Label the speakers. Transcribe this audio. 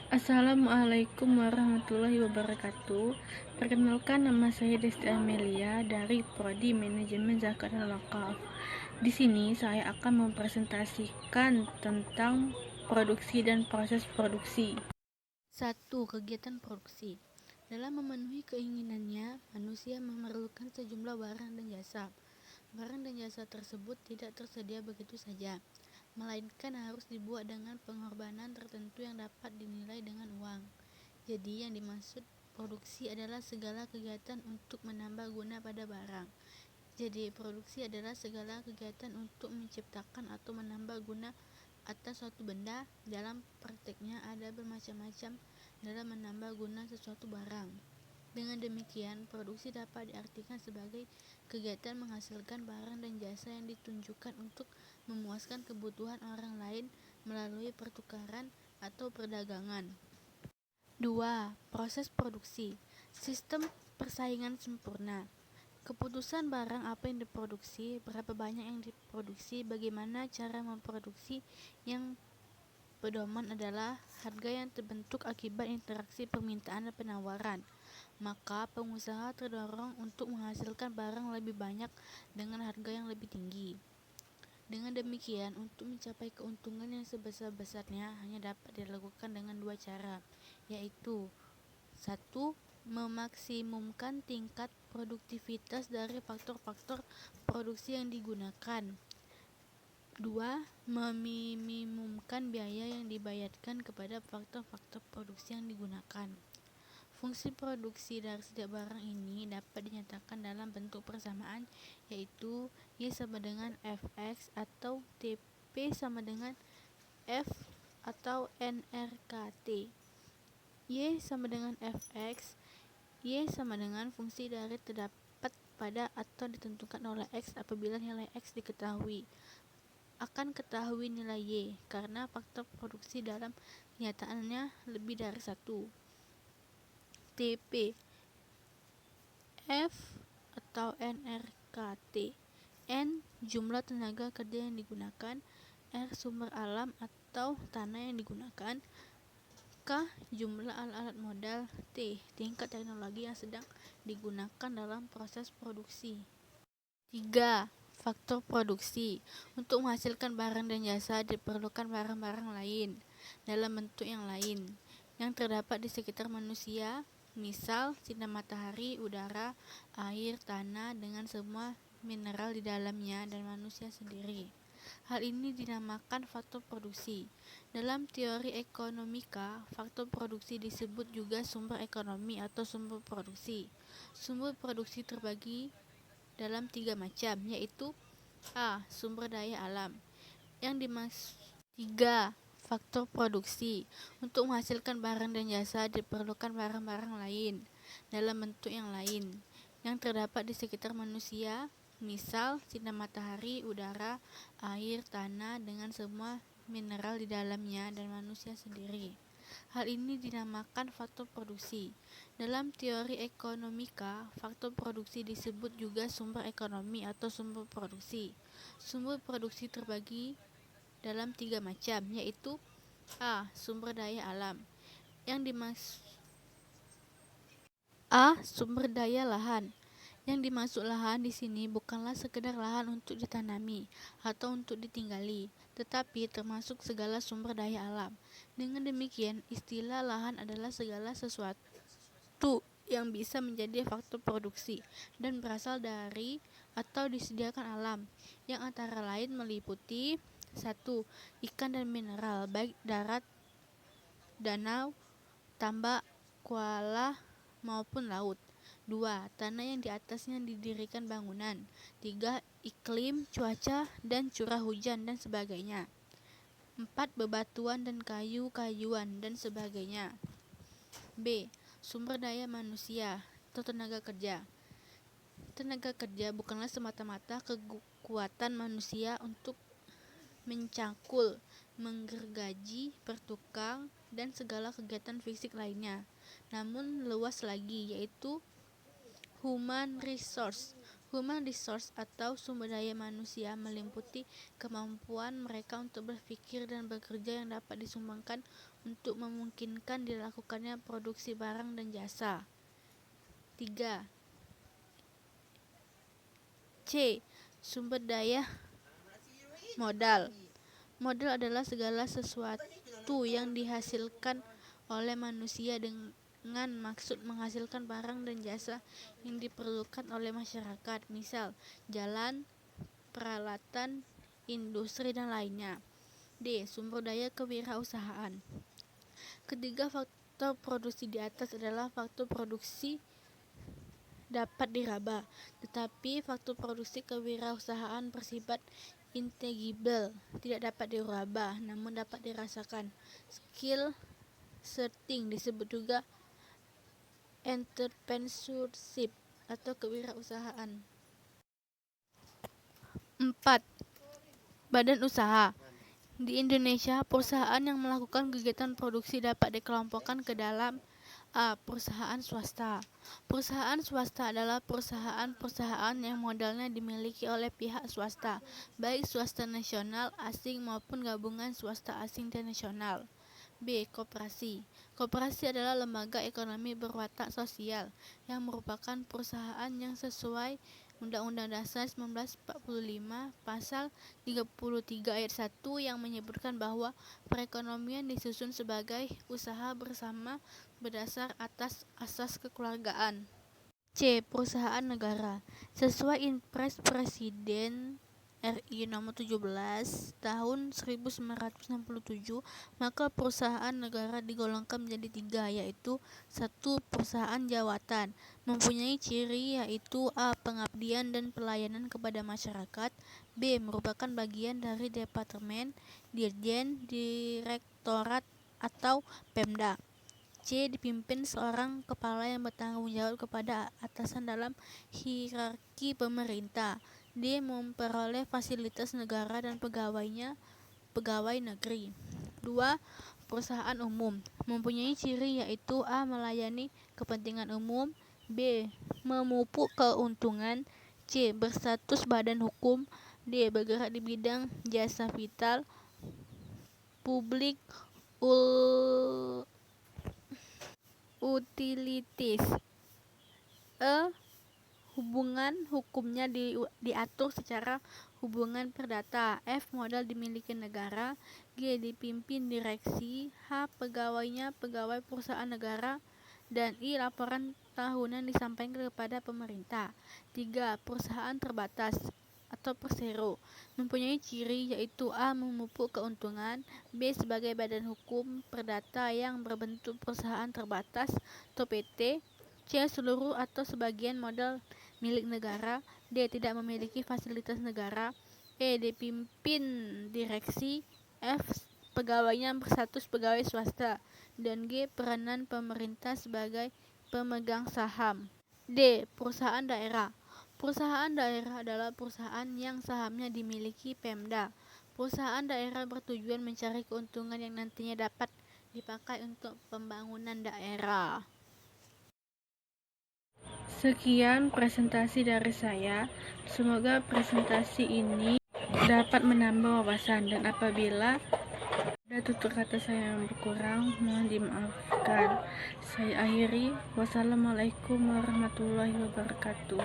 Speaker 1: Assalamualaikum warahmatullahi wabarakatuh. Perkenalkan, nama saya Desti Amelia dari Prodi Manajemen Zakat dan Wakaf. Di sini saya akan mempresentasikan tentang produksi dan proses produksi. 1. Kegiatan produksi. Dalam memenuhi keinginannya, manusia memerlukan sejumlah barang dan jasa. Barang dan jasa tersebut tidak tersedia begitu saja, melainkan harus dibuat dengan pengorbanan tertentu yang dapat dinilai dengan uang. Jadi yang dimaksud produksi adalah segala kegiatan untuk menambah guna pada barang. Jadi produksi adalah segala kegiatan untuk menciptakan atau menambah guna atas suatu benda. Dalam prakteknya ada bermacam-macam dalam menambah guna sesuatu barang. Dengan demikian, produksi dapat diartikan sebagai kegiatan menghasilkan barang dan jasa yang ditunjukkan untuk memuaskan kebutuhan orang lain melalui pertukaran atau perdagangan. 2. Proses produksi. Sistem persaingan sempurna. Keputusan barang apa yang diproduksi, berapa banyak yang diproduksi, bagaimana cara memproduksi, yang pedoman adalah harga yang terbentuk akibat interaksi permintaan dan penawaran. Maka pengusaha terdorong untuk menghasilkan barang lebih banyak dengan harga yang lebih tinggi. Dengan demikian, untuk mencapai keuntungan yang sebesar-besarnya hanya dapat dilakukan dengan dua cara, yaitu 1. Memaksimumkan tingkat produktivitas dari faktor-faktor produksi yang digunakan. 2. Meminimumkan biaya yang dibayarkan kepada faktor-faktor produksi yang digunakan. Fungsi produksi dari setiap barang ini dapat dinyatakan dalam bentuk persamaan, yaitu Y sama dengan Fx atau Tp sama dengan F atau nRKT. Y sama dengan Fx, Y sama dengan fungsi dari terdapat pada atau ditentukan oleh X apabila nilai X diketahui. Akan ketahui nilai Y karena faktor produksi dalam kenyataannya lebih dari satu. Tp, F atau nRKT, N jumlah tenaga kerja yang digunakan, R sumber alam atau tanah yang digunakan, K jumlah alat-alat modal, T tingkat teknologi yang sedang digunakan dalam proses produksi. 3. Faktor produksi. Untuk menghasilkan barang dan jasa diperlukan barang-barang lain dalam bentuk yang lain yang terdapat di sekitar manusia, misal sinar matahari, udara, air, tanah dengan semua mineral di dalamnya, dan manusia sendiri. Hal ini dinamakan faktor produksi. Dalam teori ekonomika, faktor produksi disebut juga sumber ekonomi atau sumber produksi. Sumber produksi terbagi dalam 3 macam, yaitu A. Sumber daya alam. Yang dimaksud 3. Faktor produksi. Untuk menghasilkan barang dan jasa diperlukan barang-barang lain dalam bentuk yang lain yang terdapat di sekitar manusia, misal sinar matahari, udara, air, tanah dengan semua mineral di dalamnya, dan manusia sendiri. Hal ini dinamakan faktor produksi. Dalam teori ekonomika, faktor produksi disebut juga sumber ekonomi atau sumber produksi. Sumber produksi terbagi dalam 3 macam, yaitu A. Sumber daya alam. Yang dimaksud A. Sumber daya lahan. Yang dimaksud lahan di sini bukanlah sekedar lahan untuk ditanami atau untuk ditinggali, tetapi termasuk segala sumber daya alam. Dengan demikian, istilah lahan adalah segala sesuatu yang bisa menjadi faktor produksi dan berasal dari atau disediakan alam, yang antara lain meliputi 1. Ikan dan mineral, baik darat, danau, tambak, kuala, maupun laut. 2. Tanah yang di atasnya didirikan bangunan. 3. Iklim, cuaca, dan curah hujan, dan sebagainya. 4. Bebatuan dan kayu-kayuan, dan sebagainya. B. Sumber daya manusia atau tenaga kerja. Tenaga kerja bukanlah semata-mata kekuatan manusia untuk mencangkul, menggergaji, bertukang, dan segala kegiatan fisik lainnya, namun luas lagi, yaitu human resource. Human resource atau sumber daya manusia meliputi kemampuan mereka untuk berpikir dan bekerja yang dapat disumbangkan untuk memungkinkan dilakukannya produksi barang dan jasa. 3. C. Sumber daya modal. Modal adalah segala sesuatu yang dihasilkan oleh manusia dengan maksud menghasilkan barang dan jasa yang diperlukan oleh masyarakat, misal jalan, peralatan, industri, dan lainnya. D. Sumber daya kewirausahaan. Ketiga faktor produksi di atas adalah faktor produksi dapat diraba, tetapi faktor produksi kewirausahaan bersifat intangible, tidak dapat diraba, namun dapat dirasakan. Skill setting disebut juga entrepreneurship atau kewirausahaan. 4. Badan usaha. Di Indonesia, perusahaan yang melakukan kegiatan produksi dapat dikelompokkan ke dalam A. Perusahaan swasta. Perusahaan swasta adalah perusahaan-perusahaan yang modalnya dimiliki oleh pihak swasta, baik swasta nasional, asing maupun gabungan swasta asing dan nasional. B. Koperasi. Koperasi adalah lembaga ekonomi berwatak sosial yang merupakan perusahaan yang sesuai Undang-Undang Dasar 1945 Pasal 33 Ayat 1 yang menyebutkan bahwa perekonomian disusun sebagai usaha bersama berdasar atas asas kekeluargaan. C. Perusahaan negara. Sesuai Impres Presiden RI nomor 17 tahun 1967, maka perusahaan negara digolongkan menjadi 3, yaitu 1. Perusahaan jawatan, mempunyai ciri yaitu A. Pengabdian dan pelayanan kepada masyarakat, B. Merupakan bagian dari departemen, dirjen, direktorat, atau Pemda, C. Dipimpin seorang kepala yang bertanggung jawab kepada atasan dalam hierarki pemerintah, D. Memperoleh fasilitas negara dan pegawainya pegawai negeri. 2. Perusahaan umum, mempunyai ciri yaitu A. Melayani kepentingan umum, B. Memupuk keuntungan, C. Berstatus badan hukum, D. Bergerak di bidang jasa vital, publik, utilities. E. Hubungan hukumnya diatur secara hubungan perdata. F. Modal dimiliki negara. G. Dipimpin direksi. H. Pegawainya pegawai perusahaan negara. Dan I. Laporan tahunan disampaikan kepada pemerintah. 3. Perusahaan terbatas atau persero, mempunyai ciri yaitu A. Memupuk keuntungan, B. Sebagai badan hukum perdata yang berbentuk perusahaan terbatas atau PT, C. Seluruh atau sebagian modal milik negara, D. Tidak memiliki fasilitas negara, E. Dipimpin direksi, F. Pegawainya berstatus pegawai swasta, dan G. Peranan pemerintah sebagai pemegang saham. D. Perusahaan daerah. Perusahaan daerah adalah perusahaan yang sahamnya dimiliki Pemda. Perusahaan daerah bertujuan mencari keuntungan yang nantinya dapat dipakai untuk pembangunan daerah. Sekian presentasi dari saya. Semoga presentasi ini dapat menambah wawasan, dan apabila ada tutur kata saya yang berkurang, mohon dimaafkan. Saya akhiri. Wassalamualaikum warahmatullahi wabarakatuh.